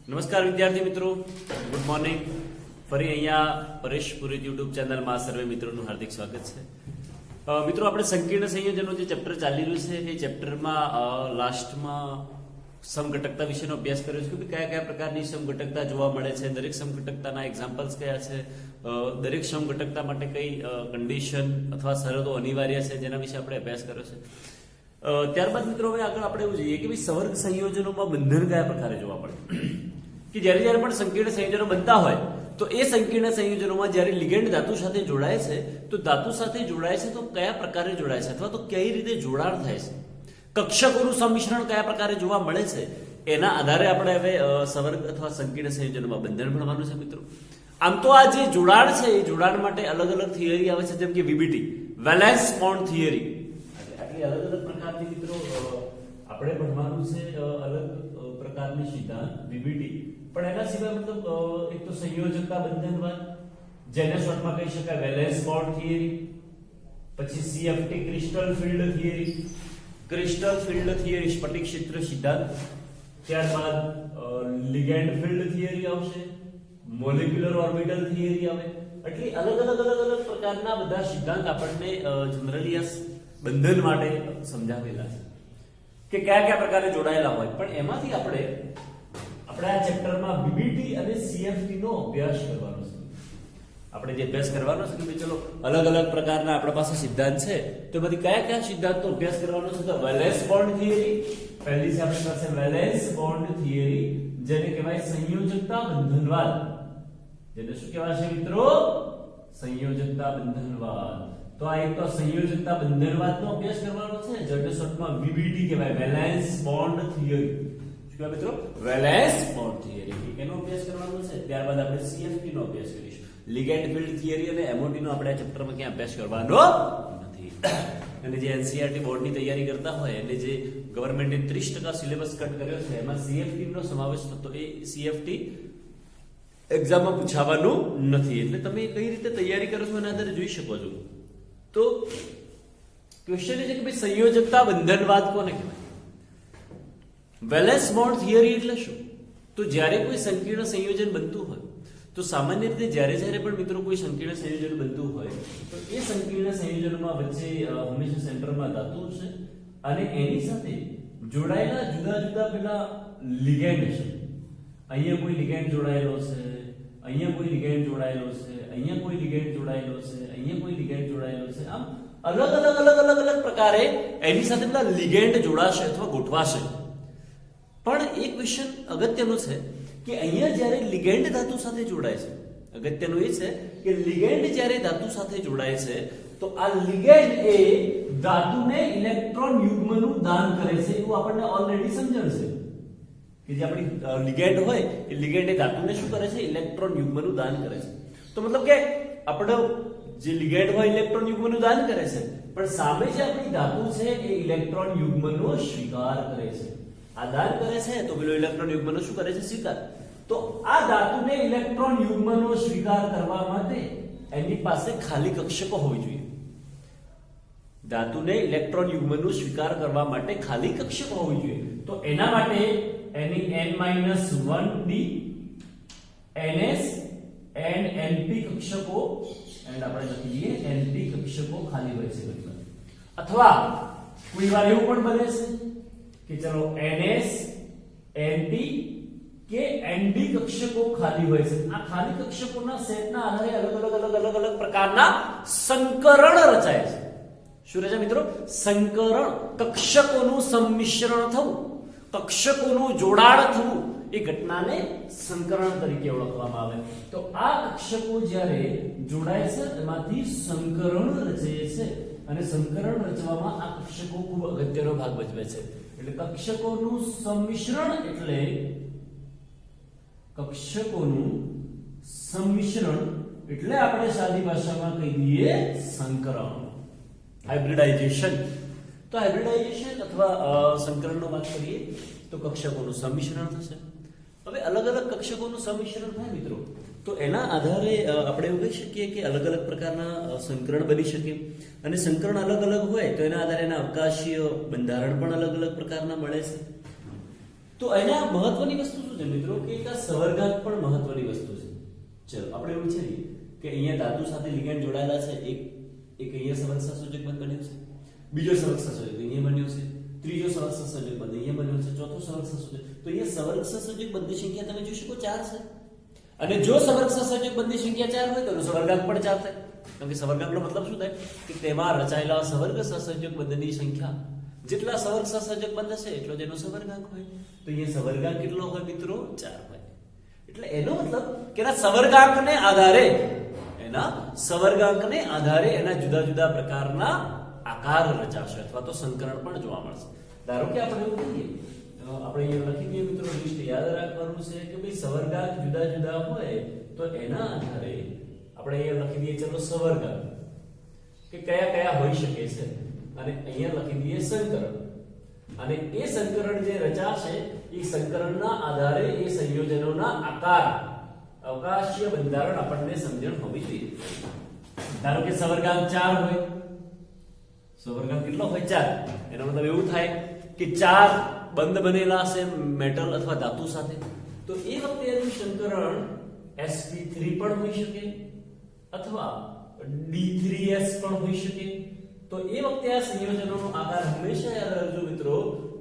નમસ્કાર વિદ્યાર્થી મિત્રો, ગુડ મોર્નિંગ. ફરી અહીંયા પરેશ પુરોહિત યુટ્યુબ ચેનલમાં સર્વે મિત્રોનું હાર્દિક સ્વાગત છે. મિત્રો, આપણે સંકીર્ણ સંયોજનો જે ચેપ્ટર ચાલી રહ્યું છે એ ચેપ્ટરમાં લાસ્ટમાં સમઘટકતા વિશેનો અભ્યાસ કર્યો છે કે કયા કયા પ્રકારની સમઘટકતા જોવા મળે છે, દરેક સમઘટકતાના એક્ઝામ્પલ્સ કયા છે, દરેક સમઘટકતા માટે કઈ કન્ડિશન અથવા શરતો અનિવાર્ય છે, જેના વિશે આપણે અભ્યાસ કર્યો છે. ત્યારબાદ મિત્રો હવે આગળ આપણે એવું જોઈએ કે ભાઈ સવર્ગ સંયોજનોમાં બંધન કયા પ્રકારે જોવા મળે કે જ્યારે પણ સંકીર્ણ સંયોજનો બનતા હોય તો એ સંકીર્ણ સંયોજનોમાં જ્યારે લિગેન્ડ ધાતુ સાથે જોડાય છે તો ધાતુ સાથે જોડાય છે તો કયા પ્રકારે જોડાય છે અથવા તો કઈ રીતે જોડાણ થાય છે, કક્ષકોનું સંમિશ્રણ કયા પ્રકારે જોવા મળે છે, એના આધારે આપણે હવે સવર્ગ અથવા સંકીર્ણ સંયોજનોમાં બંધન ભણવાનું છે. મિત્રો, આમ તો આ જે જોડાણ છે એ જોડાણ માટે અલગ અલગ થિયરી આવે છે, જેમ કે વીબીટી, વેલેન્સ બોન્ડ થિયરી. આટલી અલગ અલગ પ્રકારની મિત્રો આપણે ભણવાનું છે, અલગ પ્રકારની સિદ્ધાંત વીબીટી. પણ એના સિવાય મતલબ એક તો સંયોજકતા બંધનવાદ, જેને શોર્ટમાં કહી શકાય વેલેન્સ બોન્ડ થિયરી, પછી CFT crystal field theory, crystal field theory સ્ફટિક ક્ષેત્ર સિદ્ધાંત, ત્યારબાદ લિગેન્ડ ફિલ્ડ થિયરી આવશે, મોલેક્યુલર ઓર્બિટલ થિયરી આવે. એટલે અલગ અલગ પ્રકારના બધા સિદ્ધાંત આપણને જનરલી આ બંધન માટે સમજાવેલા છે કે કયા કયા પ્રકારે જોડાયેલા હોય. પણ એમાંથી આપણે આ ચેપ્ટરમાં બીબીટી અને સીએફટી નો અભ્યાસ કરવાનો છે. આપણે જે અભ્યાસ કરવાનો છે કે ચલો અલગ અલગ પ્રકારના આપણા પાસે સિદ્ધાંત છે તો એમાંથી કયા કયા સિદ્ધાંતનો અભ્યાસ કરવાનો છે. તો વેલેન્સ બોન્ડ થિયરી પહેલી છે આપણી પાસે, વેલેન્સ બોન્ડ થિયરી, જેને કહેવાય સંયોજકતા બંધનવાદ. જેને શું કહેવાય છે મિત્રો? સંયોજકતા બંધનવાદ. તો આ એક તો સંયોજકતા બંધનવાદનો અભ્યાસ કરવાનો છે, જેને શોર્ટમાં વીબીટી કહેવાય, વેલેન્સ બોન્ડ થિયરી. શું કહેવાય મિત્રો? Valence bond theory. એનો અભ્યાસ કરવાનો છે. ત્યારબાદ આપણે સીએફટી નો અભ્યાસ કરીશું. લિગેન્ડ ફિલ્ડ થિયરી અને એમઓટી નો આપણે આ ચેપ્ટરમાં ક્યાં અભ્યાસ કરવાનો નથી. અને જે એનસીઈઆરટી બોર્ડની તૈયારી કરતા હોય એટલે જે ગવર્મેન્ટે 30% સિલેબસ કટ કર્યો છે એમાં સીએફટી નો સમાવેશ થતો, એ સીએફટી એક્ઝામમાં પૂછાવાનું નથી. એટલે તમે કઈ રીતે તૈયારી કરો છો એના આધારે જોઈ શકો છો. તો ક્વેશ્ચન એ છે કે ભાઈ સંયોજકતા બંધનવાદ કોને કહેવાય? વેલેન્સ બોન્ડ થિયરી એટલે શું? તો જ્યારે કોઈ સંકીર્ણ સંયોજન બનતું હોય તો સામાન્ય રીતે જ્યારે પણ મિત્રો કોઈ સંકીર્ણ સંયોજન બનતું હોય તો એ સંકીર્ણ સંયોજનમાં વચ્ચે હંમેશા સેન્ટરમાં ધાતુ છે અને એની સાથે જોડાયેલા જુદા જુદા પેલા લિગેન્ડ છે. અહીંયા કોઈ લિગેન્ડ જોડાયેલો છે, અહીંયા કોઈ લિગેન્ડ જોડાયેલો છે, અહીંયા કોઈ લિગેન્ડ જોડાયેલો છે, અહીંયા કોઈ લિગેન્ડ જોડાયેલો છે. આમ અલગ પ્રકારે એની સાથે પેલા લિગેન્ડ જોડાશે અથવા ગોઠવાશે. પણ એક ક્વેશ્ચન અગત્યનો છે કે અહીંયા જ્યારે લિગેન્ડ ધાતુ સાથે જોડાય છે, અગત્યનું એ છે કે લિગેન્ડ જ્યારે ધાતુ સાથે જોડાય છે તો આ લિગેન્ડ એ ધાતુને ઇલેક્ટ્રોન યુગ્મનું દાન કરે છે. એવું આપણને ઓલરેડી સમજણ છે કે જે આપણી લિગેન્ડ હોય એ લિગેન્ડ એ ધાતુને શું કરે છે? ઇલેક્ટ્રોન યુગ્મનું દાન કરે છે. તો મતલબ કે આપણો જે લિગેન્ડ હોય ઇલેક્ટ્રોન યુગ્મનું દાન કરે છે, પણ સામે જે આપણી ધાતુ છે એ ઇલેક્ટ્રોન યુગ્મનો સ્વીકાર કરે છે. આ દાન કરે છે તો પેલો ઇલેક્ટ્રોન યુગ્મનો શું કરે છે? સ્વીકાર. તો આ ધાતુને ઇલેક્ટ્રોન યુગ્મનો સ્વીકાર કરવા માટે એની પાસે ખાલી કક્ષકો હોવી જોઈએ. ધાતુને ઇલેક્ટ્રોન યુગ્મનો સ્વીકાર કરવા માટે ખાલી કક્ષકો હોવી જોઈએ. તો એના માટે એની n-1d ns and np કક્ષકો એન્ડ આપણે લખી દઈએ np કક્ષકો ખાલી હોય છે. અથવા કોઈ વાર એવું પણ બને છે કે ચલો ns np કે nd કક્ષકો ખાલી હોય છે. આ ખાલી કક્ષકોના સેટના આધારે અલગ પ્રકારના સંકરણ રચાય છે. શું રચાય મિત્રો? સંકરણ. કક્ષકોનું સંમિશ્રણ થવું, કક્ષકોનું જોડાણ થવું એ ઘટનાને સંકરણ તરીકે ઓળખવામાં આવે. તો આ કક્ષકો જ્યારે જોડાય છે એમાંથી સંકરણ રચે છે અને સંકરણ રચવામાં આ કક્ષકો ખૂબ અગત્યનો ભાગ ભજવે છે. એટલે કક્ષકોનું સંમિશ્રણ એટલે આપણે સાદી ભાષામાં કહી દઈએ સંકરણ, હાઇબ્રિડાઇઝેશન. તો હાઇબ્રિડાઇઝેશન અથવા સંકરણનો વાત કરીએ તો કક્ષકોનું સંમિશ્રણ થશે. હવે અલગ કક્ષકોનું સંમિશ્રણ થાય મિત્રો તો એના આધારે આપણે એવું કહી શકીએ કે અલગ પ્રકારના સંકરણ બની શકે. અને સંકરણ અલગ હોય તો એના આધારે એના અવકાશીય બંધારણ પણ અલગ પ્રકારના મળે છે. તો એના મહત્વની વસ્તુ શું છે મિત્રો કે એક આ સવર્ગાંક પણ મહત્વની વસ્તુ છે. ચલો આપણે એવું વિચારીએ કે અહીંયા ધાતુ સાથે લિગેન્ડ જોડાયેલા છે, એક અહીંયા સવર્ગસા સૂચક બંધ બન્યો છે, બીજો સવર્ગસા સૂચક અહીંયા બન્યો છે, ત્રીજો સવર્ગસા સૂચક બંધ અહીંયા બન્યો છે, ચોથો સવર્ગસા સૂચક. તો અહીંયા સવર્ગસા સૂચક બંધની સંખ્યા તમે જોઈ શકો 4 છે. અને જો સવર્ગસા સૂચક બંધની સંખ્યા 4 હોય તો એનો સવર્ગાંક પણ 4 થાય. કારણ કે સવર્ગાંકનો મતલબ શું થાય કે તેમાં રચાયેલા સવર્ગસા સૂચક બંધની સંખ્યા જેટલા સવર્ગસા સૂચક બંધ હશે એટલો જ એનો સવર્ગાંક હોય. તો અહીંયા સવર્ગાંક કેટલો હોય મિત્રો? 4 હોય. એટલે એનો મતલબ કે એના સવર્ગાંકને આધારે એના જુદા જુદા પ્રકારના આકાર રચાશે અથવા તો સંકરણ પણ જોવા મળશે. ધારો કે આપણે એવું કહીએ, આપણે અહીંયા લખી દઈએ મિત્રો, લિસ્ટ યાદ રાખવાનું છે કે ભાઈ સવર્ગાંક જુદા જુદા હોય તો એના આધારે આપણે અહીંયા લખી દઈએ ચલો સવર્ગાંક કે કયા કયા હોઈ શકે છે, અને અહીંયા લખી દઈએ સંકરણ. અને એ સંકરણ જે રચાશે એ સંકરણના આધારે એ સંયોજનોના આકાર અવકાશીય બંધારણ આપણને સમજણ હોવી જોઈએ. ધારો કે સવર્ગાંક 4 હોય, સવર્ગાંક કેટલો હોય? 4. એનો મતલબ એવું થાય કે 4 બંધ બનેલા છે મેટલ અથવા ધાતુ સાથે. તો એ વખતે એનું સંકરણ sp3 પણ હોઈ શકે અથવા d3s પણ હોઈ શકે. તો એ વખતે આ સંયોજનોનો આકાર હંમેશા યાદ રાખજો મિત્રો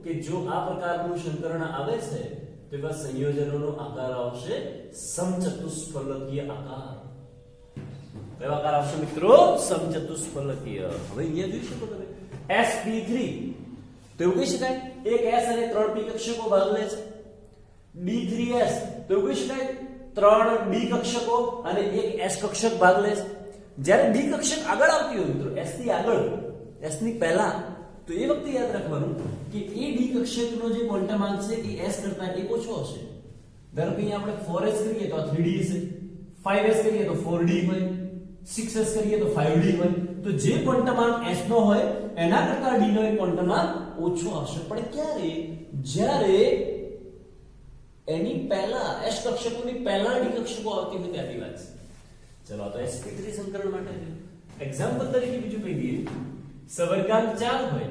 કે જો આ પ્રકારનું સંકરણ આવે છે તો એવા સંયોજનોનો આકાર આવશે સમચતુષ્ફલકીય આકાર. કયો આકાર આવશે મિત્રો? સમચતુષ્ફલકીય. હવે અહીંયા જોઈ શકો તમે sp3 તો એવું કહી શકાય એક s અને 3 p કક્ષકો ભાગ લે છે. d3s તો એવું કહી શકાય 3 d કક્ષકો અને એક s કક્ષક ભાગ લે છે. જ્યારે d કક્ષક આગળ આવતી હોય મિત્રો s ની આગળ, s ની પહેલા, તો એ વખતે યાદ રાખવાનું કે એ d કક્ષકનો જે ક્વોન્ટમ આંક છે એ s કરતા 1 ઓછો હશે. ધારો કે અહીંયા આપણે 4s કરીએ તો આ 3d હશે, 5s કરીએ તો 4d હોય, 6s કરીએ તો 5d હોય. તો જે ક્વોન્ટમ આંક s નો હોય એના કરતા d નો એક ક્વોન્ટમ આંક ઓછો આવશે. પણ ક્યારે? જ્યારે એની પહેલા s કક્ષકોની પહેલા d કક્ષકો આવતી હોય ત્યારની વાત છે. ચલો આ તો sp3 સંકરણ માટે છે. એક્ઝામ્પલ તરીકે બીજું કહી દઈએ, સવર્ગાંક 4 હોય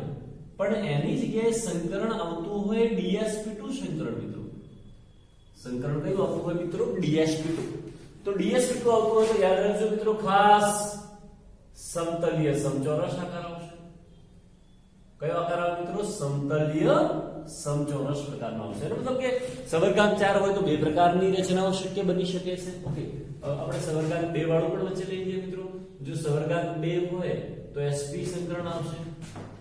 પણ એની જગ્યાએ સંકરણ આવતું હોય dsp2 સંકરણ મિત્રો. સંકરણ કયું આવતું હોય મિત્રો? dsp2. તો dsp2 આવતું હોય તો યાદ રાખજો મિત્રો ખાસ સમતલીય સમચોરસ આકાર આવશે. કયો આકાર આવે મિત્રો? સમતલીય સમચોરસ પ્રકારનો આવશે. એનો મતલબ કે સવર્ગાંક 4 હોય તો બે પ્રકારની રચનાઓ શક્ય બની શકે છે. ઓકે, આપણે સવર્ગાંક 2 વાળું પણ વચ્ચે લઈ લઈએ મિત્રો. જો સવર્ગાંક 2 હોય તો sp સંકરણ આવશે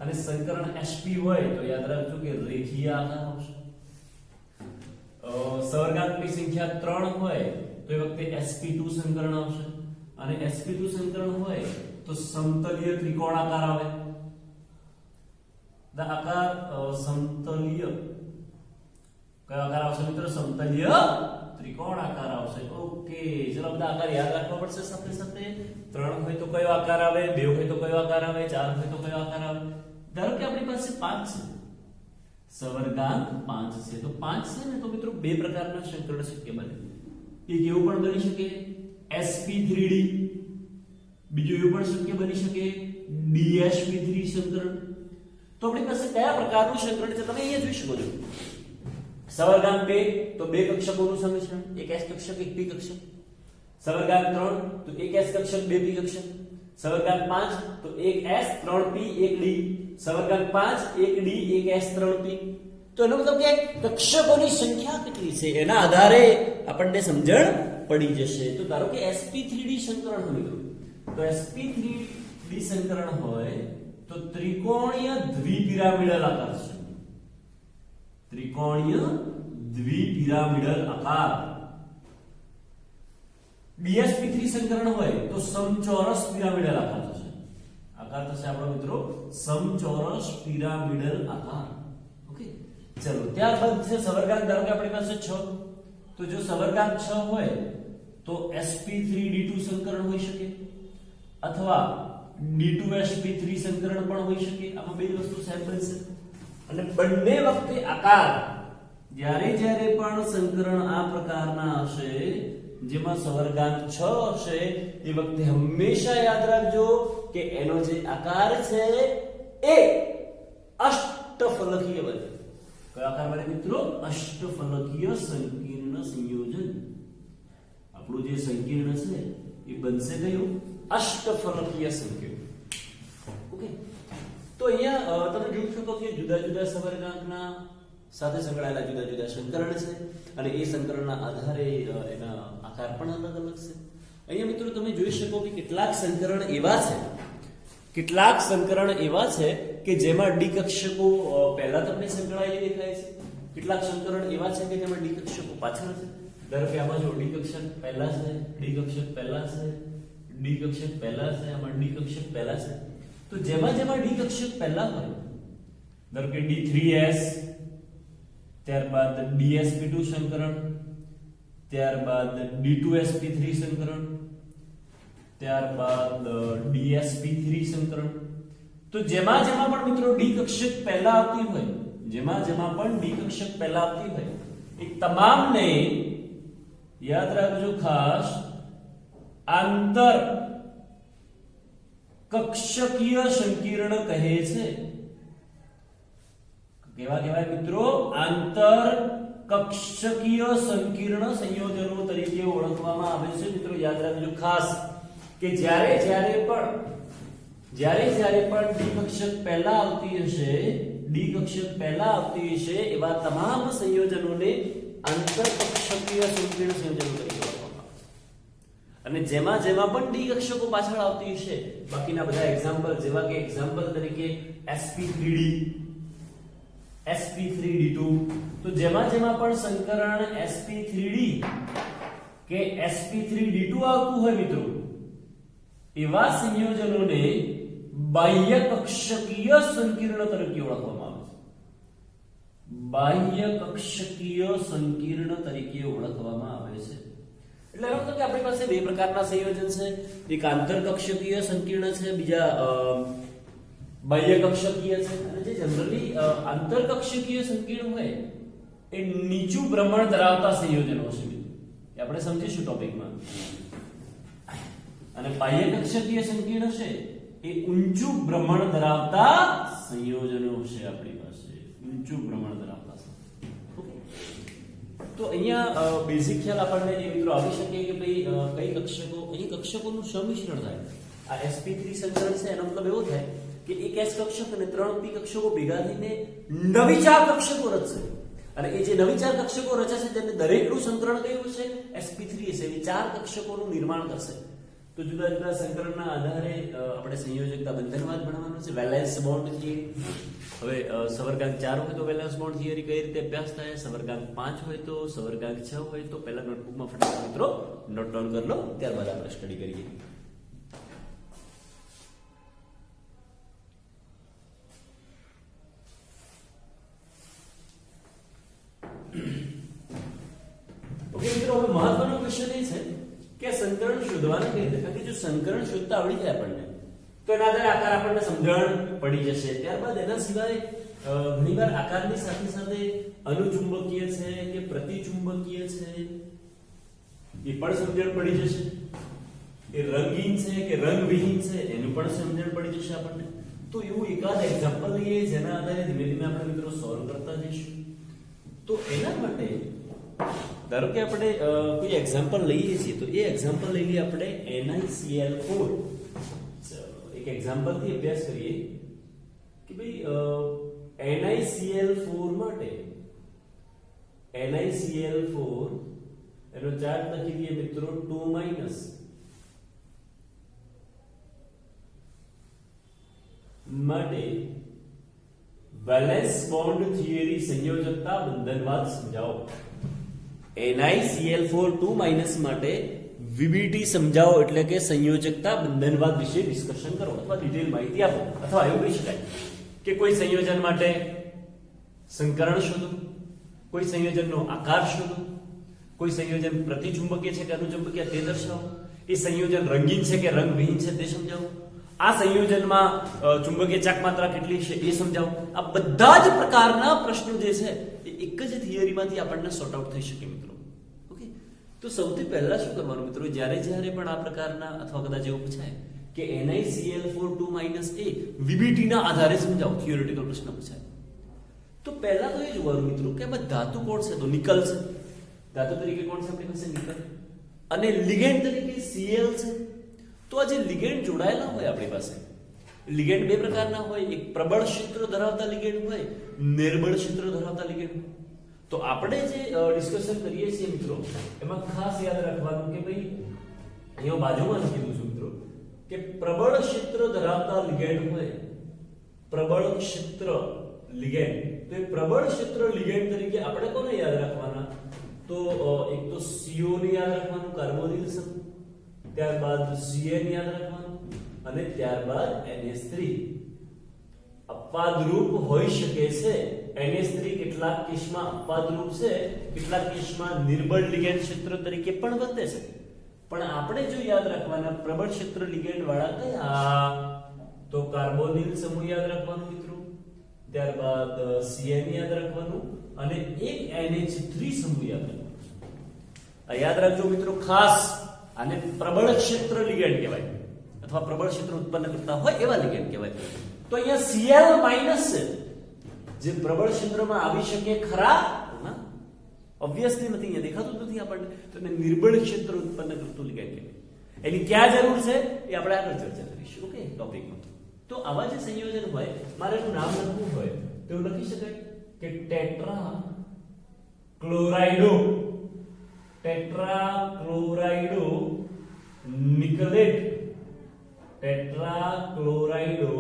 અને સંકરણ sp હોય તો યાદ રાખજો કે રેખીય આકાર આવશે. સવર્ગાંકની સંખ્યા 3 હોય તો એ વખતે sp2 સંકરણ આવશે અને sp2 સંકરણ હોય તો સમતલીય ત્રિકોણાકાર આવે. આકાર સમતલીય કયો આકાર આવશે મિત્રો? સમતલીય ત્રિકોણાકાર આવશે. ઓકે, ચલો બધા આકાર યાદ રાખવા પડશે સાથે સાથે. 3 હોય તો કયો આકાર આવે, 2 હોય તો કયો આકાર આવે, 4 હોય તો કયો આકાર આવે. ધારો કે આપણી પાસે 5 છે, સવર્ગાંક 5 છે, તો 5 છે ને તો મિત્રો બે પ્રકારના સંકરણ શક્ય બને. એક એવું પણ બની શકે sp3d, બીજું એવું પણ શક્ય બની શકે dsp3 સંકરણ. તો આપણી પાસે કયા પ્રકારનું સંકરણ છે તમે અહીંયા જોઈ શકો છો. સવર્ગાંક 2 તો બે કક્ષકોનું સમિશ્રણ, એક s કક્ષક એક p કક્ષક. સવર્ગાંક 3 તો એક s કક્ષક બે p કક્ષક. સવર્ગાંક 5 તો એક s 3p એક d. સવર્ગાંક 5 એક d એક s 3p. તો એનો મતલબ કે કક્ષકોની સંખ્યા કેટલી છે એના આધારે આપણને સમજણ પડી જશે. તો ધારો કે sp3d સંકરણ હોય તો sp3d સંકરણ હોય તો ત્રિકોણીય દ્વિપિરામિડલ આકાર છે. ત્રિકોણીય દ્વિપિરામિડલ આકાર. dsp3 સંકરણ હોય તો સમચોરસ પિરામિડલ આકાર થશે. આકાર થશે આપણો મિત્રો સમચોરસ પિરામિડલ આકાર. ઓકે, ચલો ત્યારબાદ છે સવર્ગાંક. ધારો કે આપણી પાસે 6, તો જો સવર્ગાંક 6 હોય તો sp3d2 સંકરણ હોઈ શકે અથવા d2sp3 સંકરણ પણ હોઈ શકે. આમાં બે વસ્તુ સેમ બનશે અને બંને વખતે આકાર જ્યારે પણ સંકરણ આ પ્રકારના હશે જેમાં સવર્ગાંક 6 હશે એ વખતે હંમેશા યાદ રાખજો કે એનો જે આકાર છે એ અષ્ટફલકીય બને. કયો આકાર બને મિત્રો? અષ્ટફલકીય સંકીર્ણ સંયોજન. આપણું જે સંકીર્ણ છે એ બનશે કયું? અષ્ટફલકીય સંકીર્ણ. ઓકે, તો અહીંયા તમે જોઈ શકો કે જુદા જુદા સવર્ગાંકના સાથે સંકળાયેલા જુદા જુદા સંકરણ છે અને એ સંકરણના આધારે એના આકાર પણ અલગ અલગ છે. અહીંયા મિત્રો તમે જોઈ શકો કે કેટલાક સંકરણ એવા છે કે જેમાં ડી કક્ષકો પહેલા તમને સંકળાયેલી દેખાય છે. કેટલાક સંકરણ એવા છે કે જેમાં ડી કક્ષકો પાછળ છે. ધારો કે આમાં જો ડી કક્ષક પહેલા છે, ડી કક્ષક પહેલા છે, ડી કક્ષક પહેલા છે, આમાં ડી કક્ષક પહેલા છે. તો જેમાં ડી કક્ષક પહેલા હોય, ધારો કે D3S, ત્યારબાદ DsP2 સંકરણ, ત્યારબાદ D2sP3 સંકરણ, ત્યારબાદ DsP3 સંકરણ. તો જેમાં પણ મિત્રો ડી કક્ષક પહેલા આવતી હોય, એ તમામને યાદ રાખજો ખાસ, આંતર કક્ષકીય સંકીર્ણ કહે છે. કેવા કહેવાય મિત્રો? આંતર કક્ષકીય સંકીર્ણ સંયોજનો તરીકે ઓળખવામાં આવે છે. મિત્રો યાદ રાખજો ખાસ કે જ્યારે પણ ડી કક્ષક પહેલા આવતી હશે એવા તમામ સંયોજનોને આંતરકક્ષકીય સંકીર્ણ સંયોજનો તરીકે ઓળખવામાં આવે છે. અને જેમાં પણ ડી કક્ષકો પાછળ આવતી હશે, બાકીના બધા એક્ઝામ્પલ જેવા કે એક્ઝામ્પલ તરીકે sp3d, sp3d2, તો જેમાં પણ સંકરણ sp3d કે sp3d2 આવતું હોય મિત્રો, એવા સંયોજનોને બાહ્ય કક્ષકીય સંકીર્ણ તરીકે ઓળખવામાં આવે છે. બાહ્ય કક્ષકીય સંકીર્ણ તરીકે ઓળખવામાં આવે છે. એટલે એનો મતલબ કે આપણી પાસે બે પ્રકારના સંયોજન છે. એક આંતરકક્ષકીય સંકીર્ણ છે, બીજા બાહ્ય કક્ષકીય છે. અને જે જનરલી આંતરકક્ષકીય સંકીર્ણ હોય એ નીચું ભ્રમણ ધરાવતા સંયોજનો છે. એ આપણે સમજીશું ટોપિકમાં. અને બાહ્ય કક્ષકીય સંકીર્ણ છે એ ઊંચું ભ્રમણ ધરાવતા સંયોજનો છે. આપણી પાસે ઊંચું ભ્રમણ ધરાવતા સંયોજનો. તો અહીંયા બેઝિક ખ્યાલ આપણને એ મિત્રો આવી શકે કે ભાઈ કઈ કક્ષકો, અહીં કક્ષકોનું સંમિશ્રણ થાય. આ sp3 સંકરણ છે એનો મતલબ એવો થાય કે એક s કક્ષક અને 3 p કક્ષકો ભેગા થઈને નવી 4 કક્ષકો રચશે. અને એ જે નવી 4 કક્ષકો રચાશે તેને દરેકનું સંકરણ કયું છે? sp3 હશે. એ 4 કક્ષકોનું નિર્માણ કરશે. તો જુદા જુદા સંકરણના આધારે આપણે સંયોજકતા બંધનવાદ ભણવાનો છે. Valence bond theory. હવે સવર્ગાંક 4 હોય તો વેલેન્સ બોન્ડ થિયરી કઈ રીતે અભ્યાસ થાય, સવર્ગાંક 5 હોય તો, સવર્ગાંક 6 હોય તો પહેલા નોટબુકમાં ફટાફટ મિત્રો નોટ ડાઉન કરી લો, ત્યારબાદ આપણે સ્ટડી કરીએ. ઓકે મિત્રો, હવે મહત્વનો ક્વેશ્ચન એ છે કે સંકરણ શોધવાનું કઈ રીતે? કારણ કે જો સંકરણ શોધતા આવડી જાય આપણને તો એના આધારે આકાર આપણને સમજણ પડી જશે. ત્યારબાદ એના સિવાય ઘણીવાર આકારની સાથે સાથે અનુચુંબકીય છે કે પ્રતિચુંબકીય છે એ પણ સમજણ પડી જશે. એ રંગીન છે કે રંગવિહીન છે એનું પણ સમજણ પડી જશે આપણને. તો એવું એકાદ એક્ઝામ્પલ લઈએ જેના આધારે ધીમે ધીમે આપણે મિત્રો સોલ્વ કરતા જઈશું. તો એના માટે ધારો કે આપણે કોઈ એક્ઝામ્પલ લઈએ છીએ તો એ એક્ઝામ્પલ લઈ લઈએ આપણે NiCl4. એક એક્ઝામ્પલ થી અભ્યાસ કરીએ કે ભાઈ NiCl4 માટે NiCl4 એનો ચાર્જ લખી દઈએ મિત્રો 2- માટે વેલેન્સ બોન્ડ થિયરી સંયોજકતા બંધનવાદ સમજાવો. NiCl4 2- માટે VBT સમજાવો એટલે કે સંયોજકતા બંધનવાદ વિશે ડિસ્કશન કરો અથવા ડિટેલ માહિતી આપો. અથવા એવું કહી શકાય કે કોઈ સંયોજન માટે સંકરણ શોધો, કોઈ સંયોજનનો આકાર શોધો, કોઈ સંયોજન પ્રતિચુંબકીય છે કે અનુચુંબકીય તે દર્શાવો, એ સંયોજન રંગીન છે કે રંગવિહીન છે તે સમજાવો, આ સંયોજનમાં ચુંબકીય ચાક માત્રા કેટલી છે એ સમજાવો. આ બધા જ પ્રકારના પ્રશ્નો જે છે એ એક જ થિયરીમાંથી આપણને સોર્ટ આઉટ થઈ શકે મિત્રો. ઓકે, તો સૌથી પહેલા શું કરવાનું મિત્રો, જ્યારે પણ આ પ્રકારના અથવા કદાચ એવું પૂછાય કે NiCl4 2- VBT ના આધારે સમજાવો, થિયોરેટિકલ પ્રશ્ન પૂછાય તો પહેલા તો એ જોવાનું મિત્રો કે આમાં ધાતુ કોણ છે, તો નિકલ છે. ધાતુ તરીકે કોણ છે આપણી પાસે, નિકલ. અને લિગેન્ડ તરીકે Cl છે. તો આ જે લિગેન્ડ જોડાયેલા હોય આપણી પાસે, લિગેન્ડ બે પ્રકારના હોય, એક પ્રબળ ક્ષેત્ર ધરાવતા લિગેન્ડ હોય, નિર્બળ ક્ષેત્ર ધરાવતા લિગેન્ડ હોય. તો આપણે જે ડિસ્કશન કરીએ છીએ મિત્રો, એમાં ખાસ યાદ રાખવાનું કે ભાઈ અહીંયા બાજુમાં જ કીધું છે મિત્રો કે પ્રબળ ક્ષેત્ર ધરાવતા લિગેન્ડ હોય, પ્રબળ ક્ષેત્ર લિગેન્ડ. તો એ પ્રબળ ક્ષેત્ર લિગેન્ડ તરીકે આપણે કોને યાદ રાખવાના, તો એક તો CO ને યાદ રાખવાનું, કાર્બોનિલ સમૂહ, ત્યારબાદ Cn યાદ રાખવાનું, અને ત્યારબાદ NH3. અપવાદરૂપ હોઈ શકે છે. NH3 કેટલાક કેસમાં અપવાદરૂપ છે, કેટલાક કેસમાં નિર્બળ લિગેન્ડ ક્ષેત્ર તરીકે પણ વર્તે છે. પણ આપણે જો યાદ રાખવાના પ્રબળ ક્ષેત્ર લિગેન્ડ વાળા કયા, તો કાર્બોનિલ સમૂહ યાદ રાખવાનું મિત્રો, ત્યારબાદ Cn યાદ રાખવાનું, અને એક NH3 સમૂહ યાદ રાખવાનું. આ યાદ રાખજો મિત્રો ખાસ. આને પ્રબળ ક્ષેત્ર લિગેન્ડ કહેવાય, અથવા પ્રબળ ક્ષેત્ર ઉત્પન્ન કરતા હોય એવા લિગેન્ડ કહેવાય. તો અહીંયા Cl- છે જે પ્રબળ ક્ષેત્રમાં આવી શકે ખરા, ઓબ્વિયસલી નથી, અહીંયા દેખાતું નથી આપણને, તો એને નિર્બળ ક્ષેત્ર ઉત્પન્ન કરતું લિગેન્ડ કહેવાય. એની ક્યાં જરૂર છે એ આપણે આગળ ચર્ચા કરીશું, ઓકે, ટોપિકમાં. તો આવા જે સંયોજન હોય, મારે એનું નામ લખવું હોય તો એવું લખી શકાય કે ટેટ્રા ક્લોરાઇડો નિકલેટ. ટેટ્રા ક્લોરાઇડો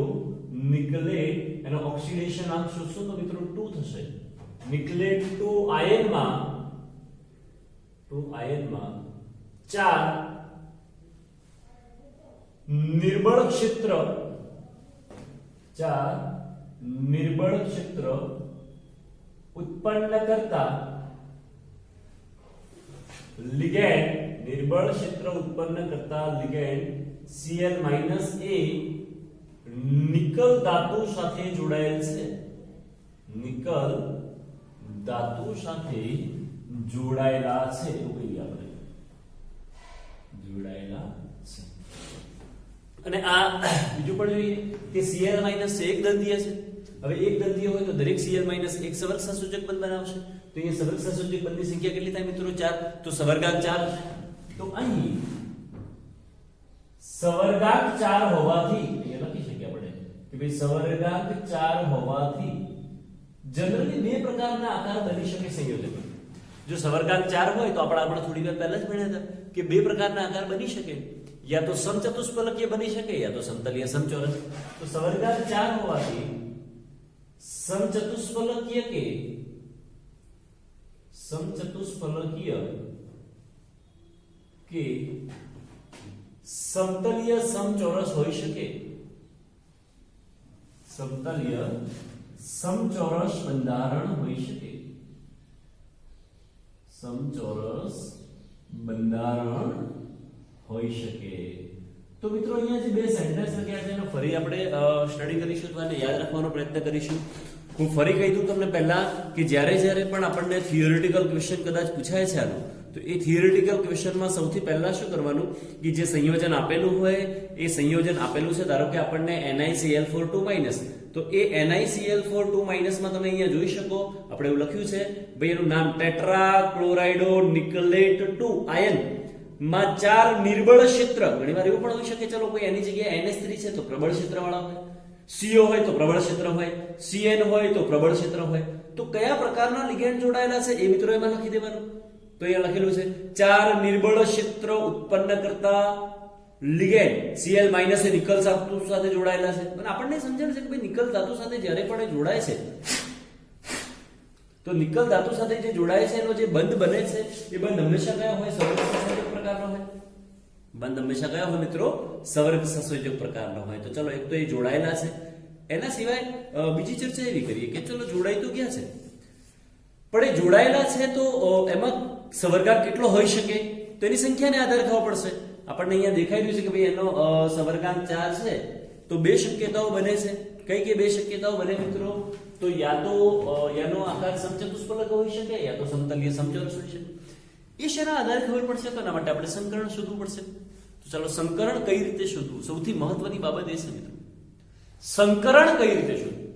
નિકલેટ, એનો ઓક્સિડેશન આંક શોધશો તો મિત્રો 2 થશે. નિકલેટ ટુ આયનમાં 4 નિર્બળ ક્ષેત્ર, 4 નિર્બળ ક્ષેત્ર ઉત્પન્ન કરતા લિગેન્ડ, નિર્બળ ક્ષેત્ર ઉત્પન્ન કરતા લિગેન્ડ Cl - A નિકલ ધાતુ સાથે જોડાયેલ છે. નિકલ ધાતુ સાથે જોડાયેલા છે એવું કહીએ આપણે, જોડાયેલા છે. અને આ બીજું પણ જોઈએ કે Cl- છે એક દંતીય છે. હવે એક દંતીય હોય તો દરેક Cl- એક સવર્ગ સહસૂચક બંધ બનાવશે. તો અહીંયા સવર્ગ સહસૂચક બંધની સંખ્યા કેટલી થાય મિત્રો, 4. તો સવર્ગાંક 4. તો અહીં સવર્ગાંક 4 હોવાથી અહીંયા લખી શકીએ આપણે કે ભાઈ સવર્ગાંક 4 હોવાથી જનરલી બે પ્રકારના આકાર બની શકે સંયોજનો. જો સવર્ગાંક 4 હોય તો આપણે થોડી વાર પહેલા જ ભણ્યા હતા કે બે પ્રકારના આકાર બની શકે, યા તો સમચતુષ્ફલકીય બની શકે, યા તો સમતલીય સમચોરસ. તો સવર્ગાંક 4 હોવાથી સમચતુષ્ફલકીય કે સમતલીય સમચોરસ હોઈ શકે. સમતલીય સમચોરસ બંધારણ હોઈ શકે. સમચોરસ બંધારણ હોઈ શકે. તો મિત્રો અહીંયા જે બે સેન્ટેન્સ લખ્યા છે એનો ફરી આપણે સ્ટડી કરીશું અને યાદ રાખવાનો પ્રયત્ન કરીશું. હું ફરી કહી દઉં તમને પહેલા કે જ્યારે પણ આપણને થિયોરેટિકલ ક્વેશ્ચન કદાચ પૂછાય છે આનું, તો એ થિયોરેટિકલ ક્વેશ્ચનમાં સૌથી પહેલા શું કરવાનું કે જે સંયોજન આપેલું હોય એ સંયોજન આપેલું છે, ધારો કે આપણને NiCl4 તો એ NiCl4 માં તમે અહીંયા જોઈ શકો આપણે એવું લખ્યું છે ભાઈ એનું નામ ટેટ્રા ક્લોરાઇડો નિકલેટ 2 આયન માં 4 નિર્બળ ક્ષેત્ર. ઘણીવાર એવું પણ હોઈ શકે ચલો કોઈ એની જગ્યાએ NH3 છે તો પ્રબળ ક્ષેત્ર વાળા હોય, CO હોય તો પ્રબળ ક્ષેત્ર હોય, Cn હોય તો પ્રબળ ક્ષેત્ર હોય. તો કયા પ્રકારના લિગેન્ડ જોડાયેલા છે એ મિત્રો એમાં લખી દેવાનું. તો અહીંયા લખેલું છે 4 નિર્બળ ક્ષેત્ર ઉત્પન્ન કરતા લિગેન્ડ Cl- એ નિકલ ધાતુ સાથે જોડાયેલા છે. અને આપણને સમજણ છે કે ભાઈ નિકલ ધાતુ સાથે જ્યારે પણ એ જોડાય છે તો નિકલ ધાતુ સાથે જે જોડાય છે એનો જે બંધ બને છે એ બંધ હંમેશા કયા હોય, સવર્ગ સહસંયોજક પ્રકારનો હોય. બંધ હંમેશા કયા હોય મિત્રો, સવર્ગ સહસંયોજક પ્રકારનો હોય. તો ચલો એક તો એ જોડાયેલા છે. એના સિવાય બીજી ચર્ચા એવી કરીએ કે ચલો જોડાઈ તો ગયા છે પણ એ જોડાયેલા છે તો એમાં સવર્ગાંક કેટલો હોઈ શકે તો એની સંખ્યાને આધારે ખબર પડશે. આપણને અહીંયા દેખાઈ રહ્યું છે કે ભાઈ એનો સવર્ગાંક 4 છે તો બે શક્યતાઓ બને છે. કઈ બે શક્યતાઓ બને મિત્રો, તો યા તો યાનો આકાર સમચતુષ્ફલક હોઈ શકે, યા તો સમતલીય સમચોરસ હોઈ શકે. એ શેના આધારે ખબર પડશે તો એના માટે આપણે સંકરણ શોધવું પડશે. તો ચાલો સંકરણ કઈ રીતે શોધવું, સૌથી મહત્વની બાબત એ છે મિત્રો, સંકરણ કઈ રીતે શોધવું.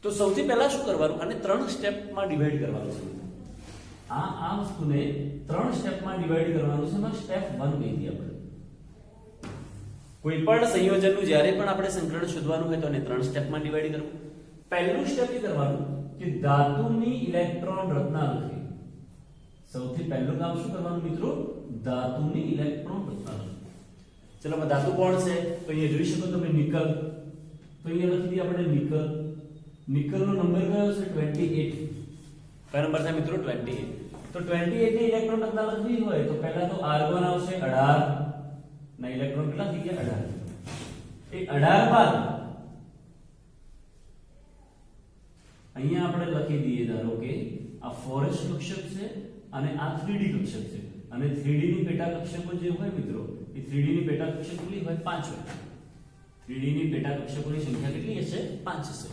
તો સૌથી પહેલા શું કરવાનું, આને 3 સ્ટેપમાં ડિવાઈડ કરવાનું છે. આ વસ્તુને 3 સ્ટેપમાં ડિવાઈડ કરવાનું છે. એમાં સ્ટેપ 1 કહી દઈએ આપણે. કોઈ પણ સંયોજનનું જ્યારે પણ આપણે સંકલન શોધવાનું હોય તો એને 3 સ્ટેપમાં ડિવાઈડ કરવું. પહેલું સ્ટેપ એ કરવાનું કે ધાતુની ઇલેક્ટ્રોન રચના લખી. સૌથી પહેલું કામ શું કરવાનું મિત્રો? ધાતુની ઇલેક્ટ્રોન રચના લખી. ચલો ધાતુ કોણ છે? તો અહીંયા જોઈ શકો તમે નિકલ. તો અહીંયા લખી દઈએ આપણે નિકલ. નિકલનો નંબર કયો છે? 28. કયો નંબર છે મિત્રો? 28. તો 28 ની ઇલેક્ટ્રોન રચના લખવી હોય તો પહેલા તો આર્ગોન આવશે 18 ના ઇલેક્ટ્રોન કેટલા થઈ ગયા? 18. એ 18 બાદ અહીંયા આપણે લખી દઈએ ધારો કે આ 4s કક્ષક છે અને આ 3d કક્ષક છે અને 3d ની પેટા કક્ષકો જે હોય મિત્રો એ 3d ની પેટા કક્ષક કેટલી હોય? 5 હોય. 3d ની પેટા કક્ષકોની સંખ્યા કેટલી હશે? 5 હશે.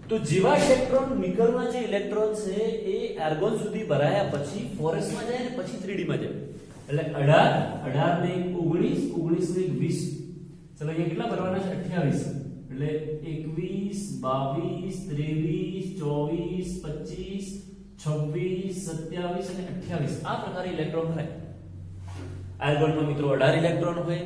તો જેવા ઇલેક્ટ્રોન નિકલના જે ઇલેક્ટ્રોન છે એ આર્ગોન સુધી ભરાયા પછી 4s માં જાય ને પછી 3d માં જાય. એટલે 18 ને 19 19 ને 20. ચલો અહીંયા કેટલા ભરવાના છે? 28. એટલે 21 22 23 24 25 26 27 અને 28 આ પ્રકારે ઇલેક્ટ્રોન ભરાય. આર્ગોનમાં મિત્રો 18 ઇલેક્ટ્રોન હોય.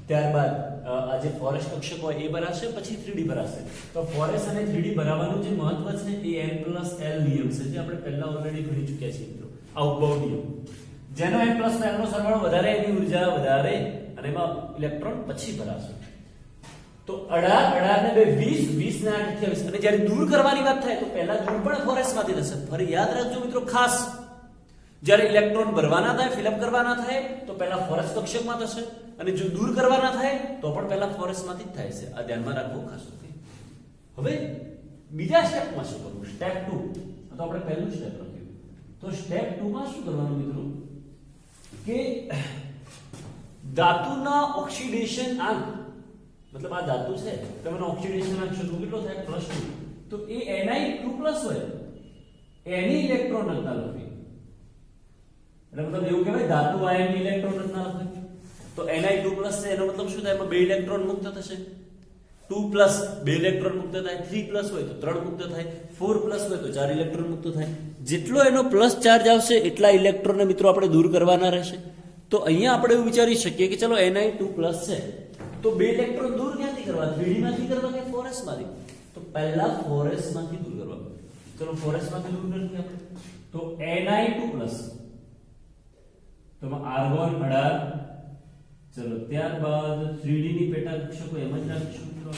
ત્યારબાદ આ જે 4s કક્ષક હોય એ ભરાશે પછી 3d ભરાશે. તો 4s અને 3d ભરાવાનું જે મહત્વ છે એ n+l નિયમ છે જે આપણે પહેલા ઓલરેડી ભણી ચૂક્યા છીએ મિત્રો. આ ઉદ્ભવ નિયમ જેનો n+l નો સરવાળો વધારે એની ઉર્જા વધારે અને એમાં ઇલેક્ટ્રોન પછી ભરાશે. તો 18 ને 20 20 ને 8 28 અને જ્યારે દૂર કરવાની વાત થાય તો પહેલા દૂર પણ 4s માંથી થશે. ફરી યાદ રાખજો મિત્રો ખાસ, જ્યારે ઇલેક્ટ્રોન ભરવાના થાય ફિલ અપ કરવાના થાય તો પહેલા 4s કક્ષકમાં થશે અને જો દૂર કરવાના થાય તો પણ પહેલા 4s માંથી જ થાય છે. આ ધ્યાનમાં રાખવું ખાસ. હવે બીજા સ્ટેપમાં શું કરવું? સ્ટેપ 2. તો આપણે પહેલું સ્ટેપ લખ્યું. તો સ્ટેપ 2 માં શું કરવાનું મિત્રો કે ધાતુના ઓક્સિડેશન આંક, મતલબ આ ધાતુ છે તેનો ઓક્સિડેશન આંક શોધવો કેટલો થાય? +2. તો એ Ni2+ હોય એની ઇલેક્ટ્રોન રચના લખવી. એટલે મતલબ એવું કહેવાય ધાતુ આયનની ઇલેક્ટ્રોન રચના લખવી. તો Ni2+ છે એનો મતલબ શું થાય? એમાં 2 ઇલેક્ટ્રોન મુક્ત થશે. 2+ 2 ઇલેક્ટ્રોન મુક્ત થાય. 3+ હોય તો 3 મુક્ત થાય. 4+ હોય તો 4 ઇલેક્ટ્રોન મુક્ત થાય. જેટલો એનો પ્લસ ચાર્જ આવશે એટલા ઇલેક્ટ્રોનને મિત્રો આપણે દૂર કરવાના રહેશે. તો અહીંયા આપણે એવું વિચારી શકીએ કે ચલો Ni2+ છે તો 2 ઇલેક્ટ્રોન દૂર ક્યાંથી કરવા? 3d માંથી કરવા કે 4s માંથી? તો પહેલા 4s માંથી દૂર કરવા. ચલો 4s માંથી દૂર કરીએ આપણે. તો Ni2+ તો આર્ગોન 18. ચલો ત્યારબાદ 3d ની પેટા કક્ષકો એમ જ રાખીશું મિત્રો.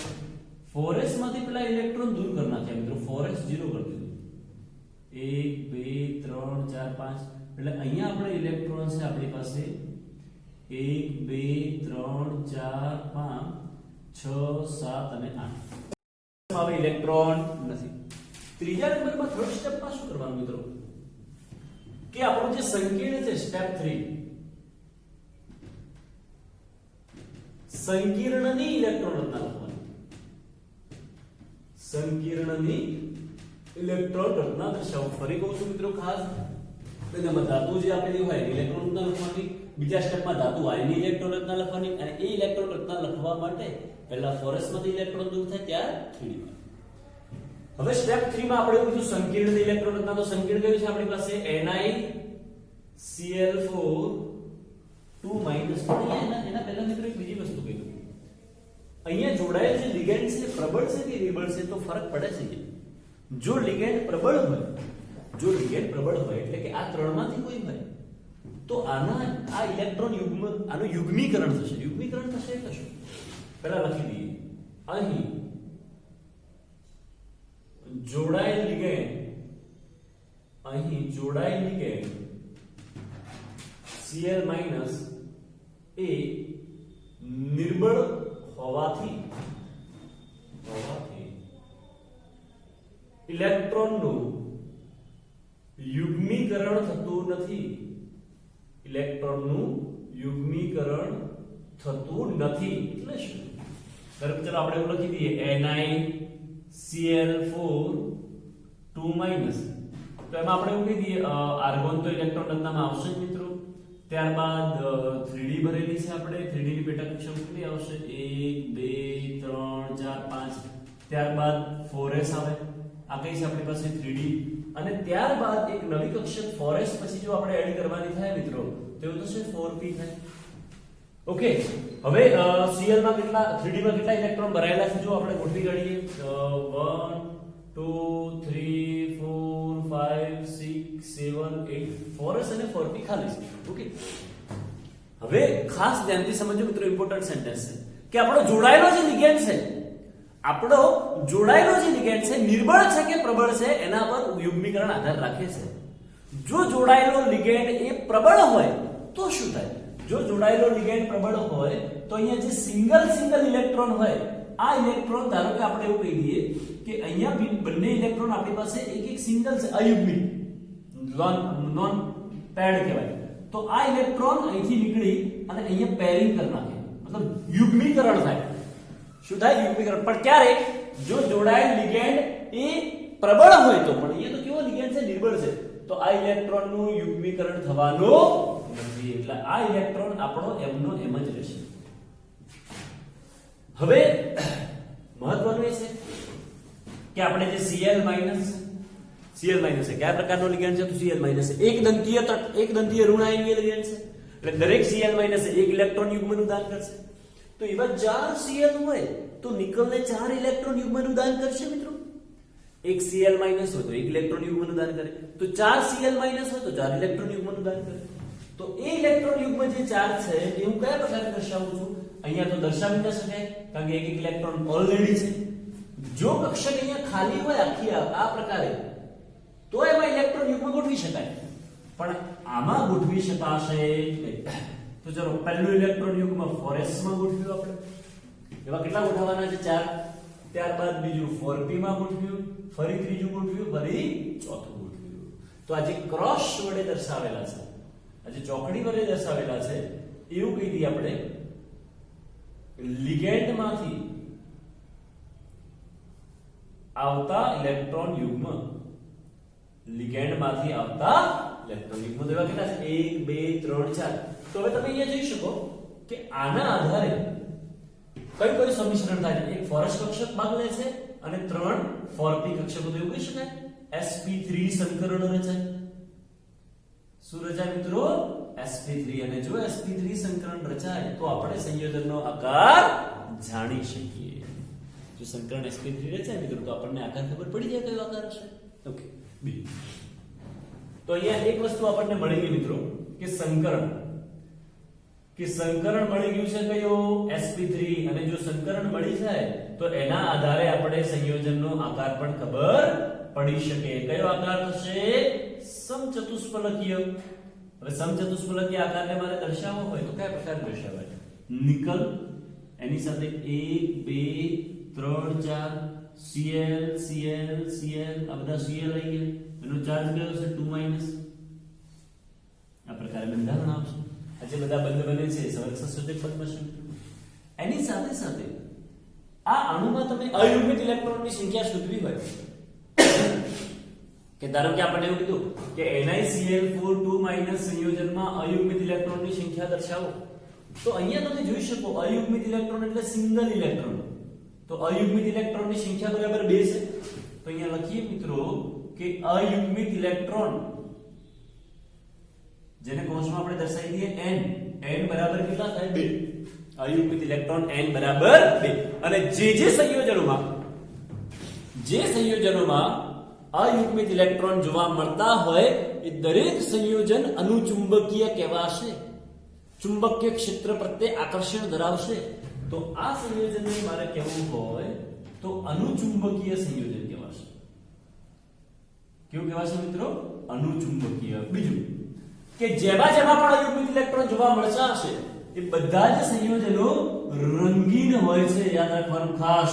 4s માંથી પેલા ઇલેક્ટ્રોન દૂર કરી નાખ્યા મિત્રો. 4s 0 કરી દીધું. 1 2 3 4 5 એટલે અહીંયા આપણે ઇલેક્ટ્રોન છે આપણી પાસે 1 2 3 4 5 6 7 અને 8. હવે ઇલેક્ટ્રોન નથી. ત્રીજા નંબરમાં થર્ડ સ્ટેપમાં શું કરવાનું મિત્રો કે આપણું જે સંકીર્ણ છે સ્ટેપ 3, સંકીર્ણની ઇલેક્ટ્રોન રચના લખવાની. સંકીર્ણની ઇલેક્ટ્રોન રચના દર્શાવો. ફરી કહું છું મિત્રો ખાસ, એનામાં ધાતુ જે આપેલી હોય ઇલેક્ટ્રોન રચના લખવાની. બીજા સ્ટેપમાં ધાતુ આયનની ઇલેક્ટ્રોન રચના લખવાની અને એ ઇલેક્ટ્રોન રચના લખવા માટે પહેલા 4s માંથી ઇલેક્ટ્રોન દૂર થાય ત્યારે 3d માં. હવે સ્ટેપ 3 માં આપણે કીધું સંકીર્ણ ઇલેક્ટ્રોન રચના. તો સંકીર્ણ કયું છે આપણી પાસે? NiCl4 2- એના પહેલા મિત્રો એક બીજી વસ્તુ કીધું. અહીંયા જોડાયેલ જે લિગેન્ડ છે પ્રબળ છે કે નિર્બળ છે તો ફરક પડે છે. જો લિગેન્ડ પ્રબળ હોય, એટલે કે આ ત્રણમાંથી કોઈ હોય તો આ ઇલેક્ટ્રોન યુગ્મ આનું યુગ્મીકરણ થશે. યુગ્મીકરણ થશે એટલે શું? પહેલા લખી દઈએ. અહીં જોડાયેલ લિગેન્ડ Cl- એ નિર્બળ હોવાથી ઇલેક્ટ્રોનનું યુગ્મીકરણ થતું નથી. એટલે શું? ચલો આપણે એવું લખી દઈએ NiCl4 2- તો એમાં આપણે એવું કહી દઈએ આર્ગોન તો ઇલેક્ટ્રોન રચનામાં આવશે જ મિત્રો. ત્યારબાદ 3d ભરેલી છે આપણે. 3d ની પેટા કક્ષક કેટલી આવશે? 1 2 3 4 5. ત્યારબાદ 4s આવે, આ કઈ છે આપણી પાસે 3d, અને ત્યારબાદ એક નવી કક્ષક 4s પછી જો આપણે એડ કરવાની થાય મિત્રો તો એવું થશે 4p થાય. ઓકે, હવે Cl માં કેટલા 3d માં કેટલા ઇલેક્ટ્રોન ભરાયેલા છે જો આપણે ગોઠવી કાઢીએ. 1 2 3 4 5 6 7 8 4s અને 4p ખાલી છે. ઓકે, હવે ખાસ ધ્યાનથી સમજો મિત્રો, ઇમ્પોર્ટન્ટ સેન્ટેન્સ છે કે આપણો જોડાયેલો જે લિગેન્ડ છે, આપણો જોડાયેલો જે લિગેન્ડ છે નિર્બળ છે કે પ્રબળ છે એના પર યુગ્મીકરણ આધાર રાખે છે. જો જોડાયેલો લિગેન્ડ એ પ્રબળ હોય તો શું થાય? જો જોડાયેલો લિગેન્ડ પ્રબળ હોય તો અહીંયા જે સિંગલ ઇલેક્ટ્રોન હોય, આ ઇલેક્ટ્રોન ધારો કે આપણે એવું કહી દઈએ કે અહીંયા બંને ઇલેક્ટ્રોન આપણી પાસે એક સિંગલ છે, અયુગ્મિક નોન પેર્ડ કહેવાય. તો આ ઇલેક્ટ્રોન અહીંથી નીકળી અને અહીંયા પેરિંગ કરી નાખે, મતલબ યુગ્મીકરણ થાય. શું થાય? યુગ્મીકરણ. પણ ક્યારે? જો જોડાયેલ લિગેન્ડ એ પ્રબળ હોય તો. પણ અહીંયા તો કેવો લિગેન્ડ છે? નિર્બળ છે. તો આ ઇલેક્ટ્રોન નું યુગ્મીકરણ થવાનું નથી, એટલે આ ઇલેક્ટ્રોન આપણો એમનો એમ જ રહેશે. હવે મહત્વનું એ છે કે આપણે જે Cl છે કયા પ્રકારનો લિગેન્ડ છે? તો Cl છે એક દંતીય ઋણ આયનીય લિગેન્ડ છે. એટલે દરેક Cl એક ઇલેક્ટ્રોન યુગ્મનું દાન કરશે. તો એવા 4 Cl હોય તો નિકલને 4 ઇલેક્ટ્રોન યુગ્મનું દાન કરશે મિત્રો. એક Cl- હોય તો એક ઇલેક્ટ્રોન યુગ્મનું દાન કરે, તો 4 Cl- હોય તો 4 ઇલેક્ટ્રોન યુગ્મનું દાન કરે. તો એ ઇલેક્ટ્રોન યુગ્મ જે 4 છે એ હું કયા પ્રકારે દર્શાવું છું? અહીંયા તો દર્શાવી ન શકાય કારણ કે એક ઇલેક્ટ્રોન ઓલરેડી છે. જો કક્ષક અહીંયા ખાલી હોય આખી આ પ્રકારે તો એમાં ઇલેક્ટ્રોન યુગ્મ ગોઠવી શકાય, પણ આમાં ગોઠવી શકાશે નહીં. તો ચલો પહેલું ઇલેક્ટ્રોન યુગ્મ 4s માં ગોઠવ્યું આપણે. એવા કેટલા ગોઠવવાના છે? 4. ત્યારબાદ બીજું 4p માં ગોઠવ્યું, ફરી ત્રીજું ગોઠવ્યું, ફરી ચોથું ગોઠવ્યું. તો આ જે ક્રોસ વડે દર્શાવેલા છે, આ જે ચોકડી વડે દર્શાવેલા છે એવું કહી દઈએ આપણે લિગેન્ડ માંથી આવતા ઇલેક્ટ્રોન યુગ્મ. લિગેન્ડ માંથી આવતા ઇલેક્ટ્રોન યુગ્મ એવા કેટલા છે? 1 2 3 4. તો હવે તમે અહીંયા જોઈ શકો કે આના આધારે કઈ કઈ સંમિશ્રણ થાય છે. એક ફોરસ કક્ષક ભાગ લે છે અને 3 4p કક્ષકો. તો એવું કહી શકાય sp3 સંકરણ રચાય. શું રચાય મિત્રો? sp3. અને જો sp3 સંકરણ રચાય તો આપણે સંયોજનનો આકાર જાણી શકીએ. જો સંકરણ sp3 રચાય મિત્રો તો આપણને આકાર ખબર પડી જાય કયો આકાર હશે. ઓકે, બી. તો અહીંયા એક વસ્તુ આપણને મળી ગઈ મિત્રો કે સંકરણ મળી ગયું છે કયો? sp3. અને જો સંકરણ મળી જાય તો એના આધારે આપણે સંયોજનનો આકાર પણ ખબર પડી શકે. કયો આકાર થશે? સમચતુષ્ફલકીય. હવે સમચતુષ્ફલકીય આકારને મારે દર્શાવવો હોય તો કયા પ્રકારે દર્શાવાય? નિકલ, એની સાથે 1 2 3 4 Cl આ બધા Cl આવી ગયા. એનો ચાર્જ કયો છે? 2-. આ પ્રકારે બંધારણ આવશે. આ જે બધા બંધ બને છે સંયોજક બંધ બનશે. એની સાથે સાથે આ અણુમાં તમે અયુગ્મિત ઇલેક્ટ્રોનની સંખ્યા શોધવી હોય કે ધારો કે આપણે એવું કીધું કે NiCl4 સંયોજનમાં અયુગ્મિત ઇલેક્ટ્રોનની સંખ્યા દર્શાવો. તો અહીંયા તમે જોઈ શકો અયુગ્મિત ઇલેક્ટ્રોન એટલે સિંગલ ઇલેક્ટ્રોન. તો અયુગ્મિત ઇલેક્ટ્રોનની સંખ્યા બરાબર 2 છે. તો અહીંયા લખીએ મિત્રો કે અયુગ્મિત ઇલેક્ટ્રોન જેને કૌંસમાં આપણે દર્શાવી દઈએ n બરાબર કેટલા થાય? 2. અયુગ્મિત ઇલેક્ટ્રોન n બરાબર 2. અને જે સંયોજનોમાં અયુગ્મિત ઇલેક્ટ્રોન જોવા મળતા હોય એ દરેક સંયોજન અનુચુંબકીય કહેવાશે, ચુંબકીય ક્ષેત્ર પ્રત્યે આકર્ષણ ધરાવશે. તો આ સંયોજનને મારે કહેવું હોય તો અનુચુંબકીય સંયોજન કહેવાશે. કેવું કહેવાશે મિત્રો? અનુચુંબકીય. બીજું કે જેમાં પણ અયુગ્મિત ઇલેક્ટ્રોન જોવા મળતા હશે એ બધા જ સંયોજનો રંગીન હોય છે. યાદ રાખવાનું ખાસ.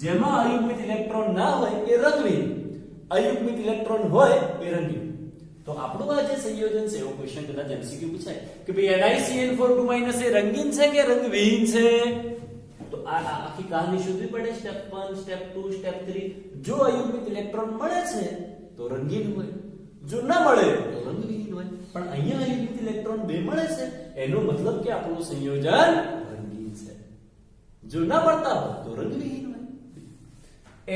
જેમાં અયુગ્મિત ઇલેક્ટ્રોન ના હોય એ રંગહીન, અયુગ્મિત ઇલેક્ટ્રોન હોય એ રંગીન. તો આપણું આ જે સંયોજન છે એવો ક્વેશ્ચન કદાચ એમસીક્યુ પૂછાય કે ભાઈ NiCl4 2- એ રંગીન છે કે રંગવિહીન છે? તો આ આખી કહાની શોધવી પડે. Step 1 step 2 step 3. જો અયુગ્મિત ઇલેક્ટ્રોન મળે છે તો રંગીન હોય, જો ના મળે તો રંગવિહીન હોય. પણ અહીંયા અયુગ્મિત ઇલેક્ટ્રોન 2 મળે છે એનો મતલબ કે આપણું સંયોજન રંગીન છે. જો ના મળતા હોય તો રંગવિહીન હોય.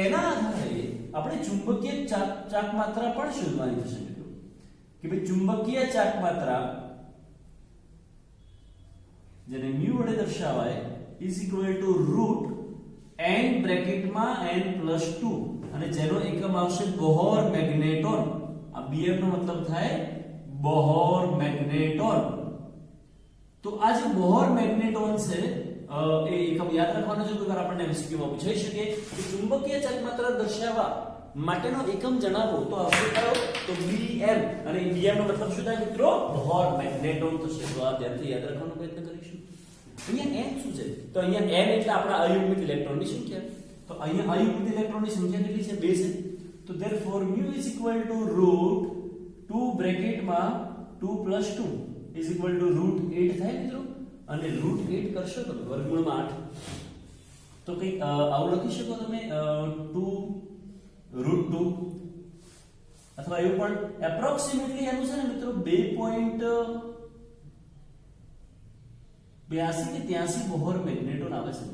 એના આધારે આપણે ચુંબકીય ચાક માત્રા પણ શોધવાની થશે મિત્રો કે ભાઈ ચુંબકીય ચાક માત્રા જેને મ્યુ વડે દર્શાવાય is equal to root n બ્રેકેટમાં n+2 અને જેનો એકમ આવશે બોહર મેગ્નેટોન. આ bm નો મતલબ થાય બોહર મેગ્નેટોન. તો આ જે બોહર મેગ્નેટોન છે એ એકમ યાદ રાખવાનો છે, તો આપણને MCQ માં પૂછાઈ શકે કે ચુંબકીય ચાક માત્રા દર્શાવવા માટેનો એકમ જણાવો તો આવશે કયો? તો bm. અને bm નો મતલબ શું થાય મિત્રો? બોહર મેગ્નેટોન થશે. તો આ ધ્યાનથી યાદ રાખવાનો પ્રયત્ન કરીશું. અહીંયા n શું છે? તો અહીંયા n એટલે આપણા અયુગ્મિત ઇલેક્ટ્રોનની સંખ્યા. તો અહીંયા અયુગ્મિત ઇલેક્ટ્રોનની સંખ્યા કેટલી છે? 2 છે. તો therefore mu is equal to root 2 બ્રેકેટમાં 2+2 is equal to root 8 થાય મિત્રો. અને root 8 કરશો તો વર્ગમૂળમાં 8. તો કંઈક આવું લખી શકો તમે 2 root 2 અથવા એવું પણ એપ્રોક્સિમેટલી એનું છે ને મિત્રો 2.82 કે 83 બોહર મેગ્નેટોન આવે છે.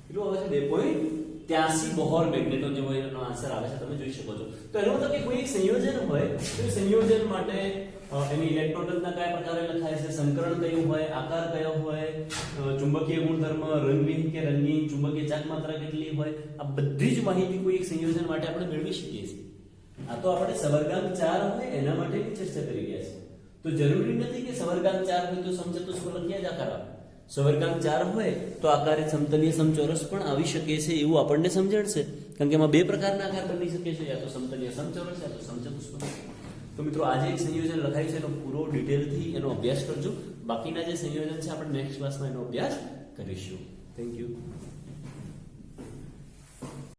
કેટલું આવે છે? 2.83 બોહર મેગ્નેટોન જેવો એનો આન્સર આવે છે, તમે જોઈ શકો છો. તો એનો મતલબ કે કોઈ એક સંયોજન હોય તો સંયોજન માટે એની ઇલેક્ટ્રોડના કયા પ્રકારે લખાય છે, સંકરણ કયું હોય, આકાર કયો હોય, ચુંબકીય ગુણધર્મ, રંગવિહીન કે રંગીન, ચુંબકીય ચાક માત્રા કેટલી હોય, આ બધી જ માહિતી કોઈ એક સંયોજન માટે આપણે મેળવી શકીએ છીએ. આ તો આપણે સવર્ગાંક 4 હોય એના માટેની ચર્ચા કરી રહ્યા છીએ. તો જરૂરી નથી કે સવર્ગાંક 4 હોય તો સમચતુષ્ફલકીય જ આકાર આવે. સવર્ગાંક 4 હોય તો આકારે સમતલીય સમચોરસ પણ આવી શકે છે એવું આપણને સમજણશે, કારણ કે એમાં બે પ્રકારના આકાર બની શકે છે, યા તો સમતલીય સમચોરસ યા તો સમચતુષ્ફલક. તો મિત્રો આજે એક સંયોજન લખાય છે એનો પૂરો ડિટેલથી એનો અભ્યાસ કરજો. બાકીના જે સંયોજન છે આપણે નેક્સ્ટ ક્લાસમાં એનો અભ્યાસ કરીશું. Thank you.